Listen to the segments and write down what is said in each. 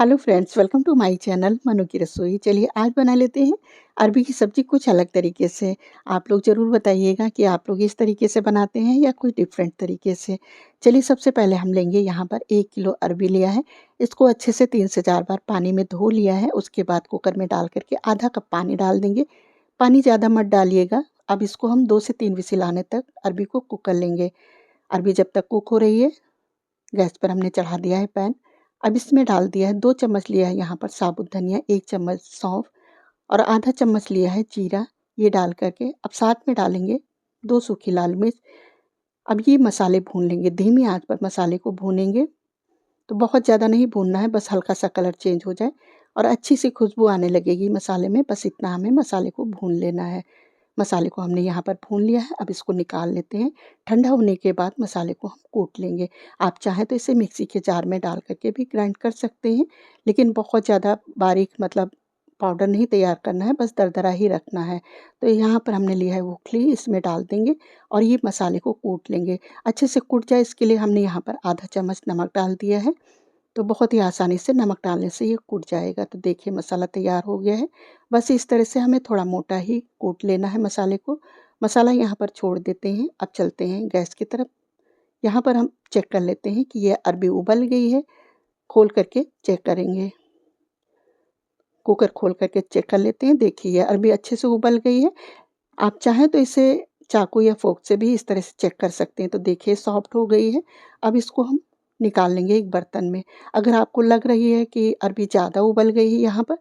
Hello friends, welcome to my channel Manu की रसोई। चलिए आज बना लेते हैं अरबी की सब्ज़ी कुछ अलग तरीके से। आप लोग ज़रूर बताइएगा कि आप लोग इस तरीके से बनाते हैं या कोई डिफरेंट तरीके से। चलिए सबसे पहले हम लेंगे यहाँ पर 1 किलो अरबी लिया है। इसको अच्छे से 3 से 4 बार पानी में धो लिया है। उसके बाद कुकर में डाल कर के आधा कप पानी डाल देंगे। पानी ज़्यादा मत डालिएगा। अब इसको हम 2 से 3 विसिल आने तक अरबी को कुक कर लेंगे। अरबी जब तक कुक हो रही है, गैस पर हमने चढ़ा दिया है पैन। अब इसमें डाल दिया है 2 चम्मच लिया है यहाँ पर साबुत धनिया, 1 चम्मच सौंफ और आधा चम्मच लिया है जीरा। ये डाल कर के अब साथ में डालेंगे 2 सूखी लाल मिर्च। अब ये मसाले भून लेंगे, धीमी आंच पर मसाले को भूनेंगे। तो बहुत ज़्यादा नहीं भूनना है, बस हल्का सा कलर चेंज हो जाए और अच्छी सी खुशबू आने लगेगी मसाले में, बस इतना हमें मसाले को भून लेना है। मसाले को हमने यहाँ पर भून लिया है। अब इसको निकाल लेते हैं। ठंडा होने के बाद मसाले को हम कूट लेंगे। आप चाहें तो इसे मिक्सी के जार में डाल करके भी ग्राइंड कर सकते हैं, लेकिन बहुत ज़्यादा बारीक मतलब पाउडर नहीं तैयार करना है, बस दरदरा ही रखना है। तो यहाँ पर हमने लिया है मूँगफली, इसमें डाल देंगे और ये मसाले को कूट लेंगे। अच्छे से कूट जाए इसके लिए हमने यहाँ पर आधा चम्मच नमक डाल दिया है। तो बहुत ही आसानी से नमक डालने से ये कूट जाएगा। तो देखिए मसाला तैयार हो गया है। बस इस तरह से हमें थोड़ा मोटा ही कूट लेना है मसाले को। मसाला यहाँ पर छोड़ देते हैं। अब चलते हैं गैस की तरफ। यहाँ पर हम चेक कर लेते हैं कि ये अरबी उबल गई है। खोल करके चेक करेंगे। कुकर खोल करके चेक कर लेते हैं। देखिए ये अरबी अच्छे से उबल गई है। आप चाहें तो इसे चाकू या फोर्क से भी इस तरह से चेक कर सकते हैं। तो देखिए सॉफ्ट हो गई है। अब इसको हम निकाल लेंगे एक बर्तन में। अगर आपको लग रही है कि अरबी ज़्यादा उबल गई है यहाँ पर,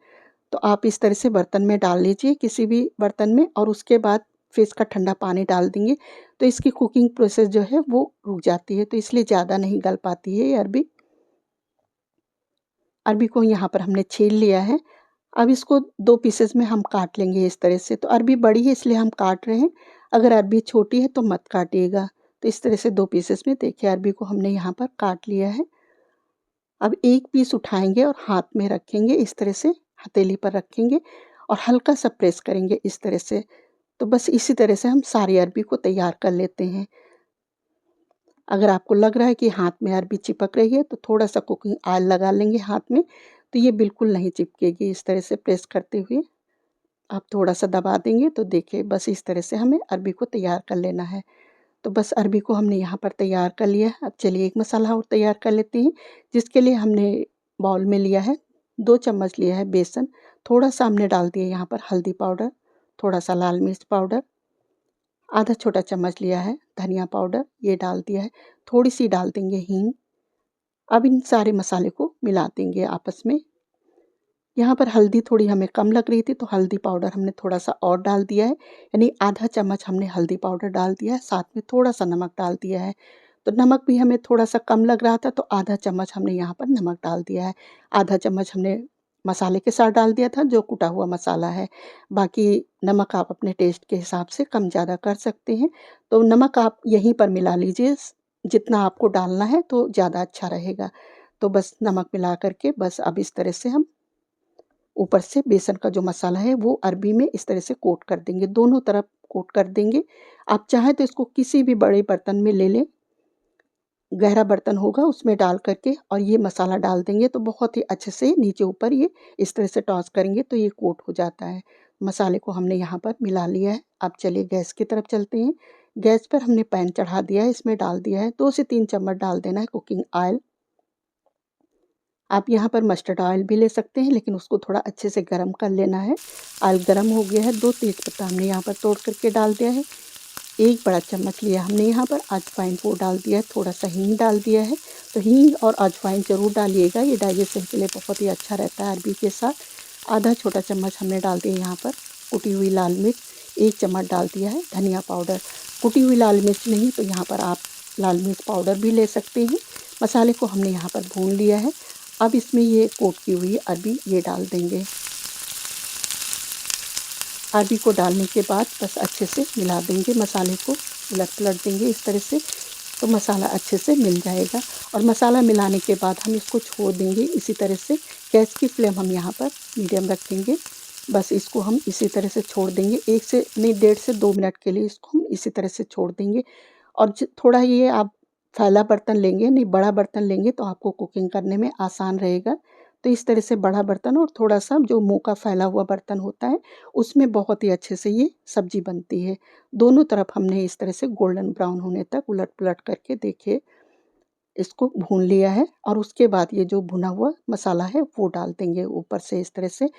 तो आप इस तरह से बर्तन में डाल लीजिए किसी भी बर्तन में और उसके बाद फिर इसका ठंडा पानी डाल देंगे। तो इसकी कुकिंग प्रोसेस जो है वो रुक जाती है, तो इसलिए ज़्यादा नहीं गल पाती है ये अरबी। अरबी को यहाँ पर हमने छील लिया है। अब इसको 2 पीसेज़ में हम काट लेंगे इस तरह से। तो अरबी बड़ी है इसलिए हम काट रहे हैं। अगर अरबी छोटी है तो मत काटिएगा। तो इस तरह से 2 पीसेज़ में देखिए अरबी को हमने यहाँ पर काट लिया है। अब एक पीस उठाएँगे और हाथ में रखेंगे, इस तरह से हथेली पर रखेंगे और हल्का सा प्रेस करेंगे इस तरह से। तो बस इसी तरह से हम सारी अरबी को तैयार कर लेते हैं। अगर आपको लग रहा है कि हाथ में अरबी चिपक रही है तो थोड़ा-सा कुकिंग ऑयल लगा लेंगे हाथ में, तो ये बिल्कुल नहीं चिपकेगी। इस तरह से प्रेस करते हुए आप थोड़ा-सा दबा देंगे तो देखिए बस इस तरह से हमें अरबी को तैयार कर लेना है। तो बस अरबी को हमने यहाँ पर तैयार कर लिया है। अब चलिए एक मसाला और तैयार कर लेते हैं, जिसके लिए हमने बाउल में लिया है 2 चम्मच लिया है बेसन, थोड़ा-सा हमने डाल दिया यहाँ पर हल्दी पाउडर, थोड़ा-सा लाल मिर्च पाउडर, आधा छोटा चम्मच लिया है धनिया पाउडर, ये डाल दिया है, थोड़ी-सी डाल देंगे हींग। अब इन सारे मसाले को मिला देंगे आपस में। यहाँ पर हल्दी थोड़ी हमें कम लग रही थी तो हल्दी पाउडर हमने थोड़ा-सा और डाल दिया है, यानी आधा चम्मच हमने हल्दी पाउडर डाल दिया है, साथ में थोड़ा-सा नमक डाल दिया है। तो नमक भी हमें थोड़ा-सा कम लग रहा था तो आधा चम्मच हमने यहाँ पर नमक डाल दिया है। आधा चम्मच हमने मसाले के साथ डाल दिया था जो कुटा हुआ मसाला है। बाकी नमक आप अपने टेस्ट के हिसाब से कम ज़्यादा कर सकते हैं। तो नमक आप यहीं पर मिला लीजिए, जितना आपको डालना है तो ज़्यादा अच्छा रहेगा। तो बस नमक मिला कर के बस अब इस तरह से हम ऊपर से बेसन का जो मसाला है वो अरबी में इस तरह से कोट कर देंगे, दोनों तरफ कोट कर देंगे। आप चाहें तो इसको किसी भी बड़े बर्तन में ले लें, गहरा बर्तन होगा उसमें डाल कर के और ये मसाला डाल देंगे तो बहुत ही अच्छे से नीचे ऊपर ये इस तरह से टॉस करेंगे तो ये कोट हो जाता है। मसाले को हमने यहाँ पर मिला लिया है। अब चलिए गैस की तरफ चलते हैं। गैस पर हमने पैन चढ़ा दिया है, इसमें डाल दिया है 2 से 3 चम्मच डाल देना है कुकिंग ऑयल। आप यहाँ पर मस्टर्ड ऑयल भी ले सकते हैं, लेकिन उसको थोड़ा अच्छे से गरम कर लेना है। ऑयल गरम हो गया है, 2 तेज़पत्ता हमने यहाँ पर तोड़ करके डाल दिया है। 1 बड़ा चम्मच लिया हमने यहाँ पर अजवाइन वो डाल दिया है, थोड़ा-सा हींग डाल दिया है। तो हींग और अजवाइन ज़रूर डालिएगा, ये डाइजेशन के लिए बहुत ही अच्छा रहता है अरबी के साथ। आधा छोटा चम्मच हमने डाल दिया यहाँ पर कुटी हुई लाल मिर्च, 1 चम्मच डाल दिया है धनिया पाउडर। कुटी हुई लाल मिर्च नहीं तो यहाँ पर आप लाल मिर्च पाउडर भी ले सकते हैं। मसाले को हमने यहाँ पर भून लिया है। अब इसमें ये कोट की हुई अरबी ये डाल देंगे। अरबी को डालने के बाद बस अच्छे से मिला देंगे, मसाले को उलट-पलट देंगे इस तरह से, तो मसाला अच्छे से मिल जाएगा। और मसाला मिलाने के बाद हम इसको छोड़ देंगे इसी तरह से। गैस की फ्लेम हम यहाँ पर मीडियम रखेंगे। बस इसको हम इसी तरह से छोड़ देंगे, 1 से नहीं 1.5 से 2 मिनट के लिए इसको हम इसी तरह से छोड़ देंगे। और थोड़ा ये आप फैला बर्तन लेंगे, नहीं बड़ा बर्तन लेंगे तो आपको कुकिंग करने में आसान रहेगा। तो इस तरह से बड़ा बर्तन और थोड़ा-सा जो मुँह का फैला हुआ बर्तन होता है, उसमें बहुत ही अच्छे से ये सब्ज़ी बनती है। दोनों तरफ हमने इस तरह से गोल्डन ब्राउन होने तक उलट-पुलट करके देखिए इसको भून लिया है और उसके बाद ये जो भुना हुआ मसाला है वो डाल देंगे ऊपर से इस तरह से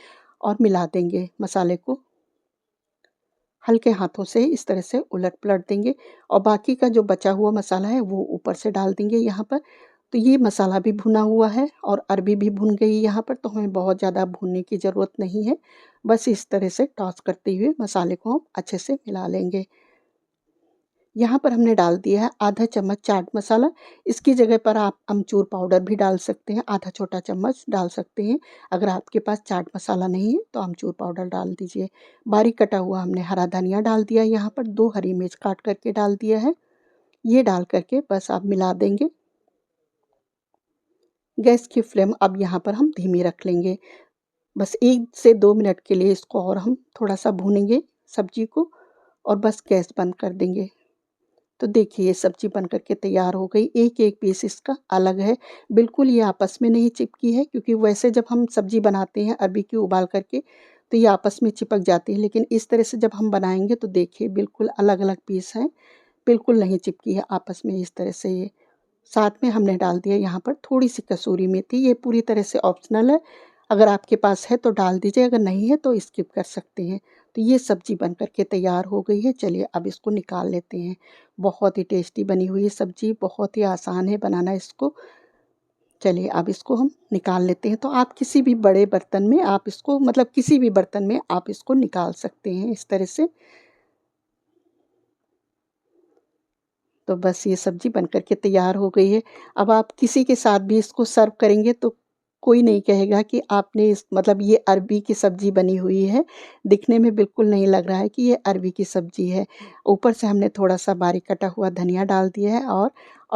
और मिला देंगे मसाले को। हल्के हाथों से इस तरह से उलट-पलट देंगे और बाकी का जो बचा हुआ मसाला है वो ऊपर से डाल देंगे यहाँ पर। तो ये मसाला भी भुना हुआ है और अरबी भी भुन गई यहाँ पर, तो हमें बहुत ज़्यादा भूनने की ज़रूरत नहीं है। बस इस तरह से टॉस करते हुए मसाले को हम अच्छे से मिला लेंगे। यहाँ पर हमने डाल दिया है आधा चम्मच चाट मसाला, इसकी जगह पर आप अमचूर पाउडर भी डाल सकते हैं, आधा छोटा चम्मच डाल सकते हैं। अगर आपके पास चाट मसाला नहीं है तो अमचूर पाउडर डाल दीजिए। बारीक कटा हुआ हमने हरा धनिया डाल दिया, यहाँ पर 2 हरी मिर्च काट करके डाल दिया है। ये डाल करके बस आप मिला देंगे। गैस की फ्लेम अब यहाँ पर हम धीमी रख लेंगे। बस 1 से 2 मिनट के लिए इसको और हम थोड़ा-सा भूनेंगे सब्ज़ी को और बस गैस बंद कर देंगे। तो देखिए ये सब्ज़ी बन कर के तैयार हो गई। एक-एक पीस इसका अलग है, बिल्कुल ये आपस में नहीं चिपकी है क्योंकि वैसे जब हम सब्ज़ी बनाते हैं अरबी की उबाल करके तो ये आपस में चिपक जाती है, लेकिन इस तरह से जब हम बनाएँगे तो देखिए बिल्कुल अलग-अलग पीस हैं, बिल्कुल नहीं चिपकी है आपस में इस तरह से ये। साथ में हमने डाल दिया यहाँ पर थोड़ी-सी कसूरी मेथी, ये पूरी तरह से ऑप्शनल है। अगर आपके पास है तो डाल दीजिए, अगर नहीं है तो स्किप कर सकते हैं। तो ये सब्ज़ी बन कर के तैयार हो गई है, चलिए अब इसको निकाल लेते हैं। बहुत ही टेस्टी बनी हुई है सब्ज़ी, बहुत ही आसान है बनाना इसको। चलिए अब इसको हम निकाल लेते हैं। तो आप किसी भी बड़े बर्तन में आप इसको मतलब किसी भी बर्तन में आप इसको निकाल सकते हैं इस तरह से। तो बस ये सब्ज़ी बन कर के तैयार हो गई है। अब आप किसी के साथ भी इसको सर्व करेंगे तो कोई नहीं कहेगा कि आपने इस मतलब ये अरबी की सब्ज़ी बनी हुई है। दिखने में बिल्कुल नहीं लग रहा है कि ये अरबी की सब्ज़ी है। ऊपर से हमने थोड़ा-सा बारीक कटा हुआ धनिया डाल दिया है और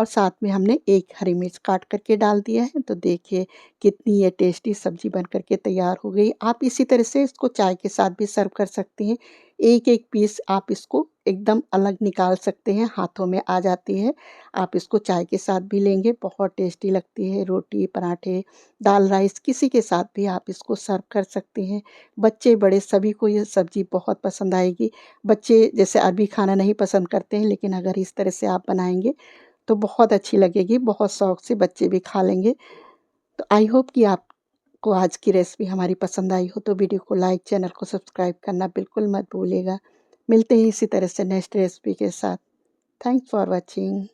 साथ में हमने 1 हरी मिर्च काट कर के डाल दिया है। तो देखिए कितनी ये टेस्टी सब्ज़ी बन कर के तैयार हो गई। आप इसी तरह से इसको चाय के साथ भी सर्व कर सकते हैं। एक-एक पीस आप इसको एकदम अलग निकाल सकते हैं, हाथों में आ जाती है। आप इसको चाय के साथ भी लेंगे, बहुत टेस्टी लगती है। रोटी, पराठे, दाल राइस किसी के साथ भी आप इसको सर्व कर सकते हैं। बच्चे बड़े सभी को ये सब्ज़ी बहुत पसंद आएगी। बच्चे जैसे अरबी खाना नहीं पसंद करते हैं, लेकिन अगर इस तरह से आप बनाएँगे तो बहुत अच्छी लगेगी, बहुत शौक से बच्चे भी खा लेंगे। तो आई होप कि आपको आज की रेसिपी हमारी पसंद आई हो, तो वीडियो को लाइक, चैनल को सब्सक्राइब करना बिल्कुल मत भूलिएगा। मिलते हैं इसी तरह से नेक्स्ट रेसिपी के साथ। Thanks for watching.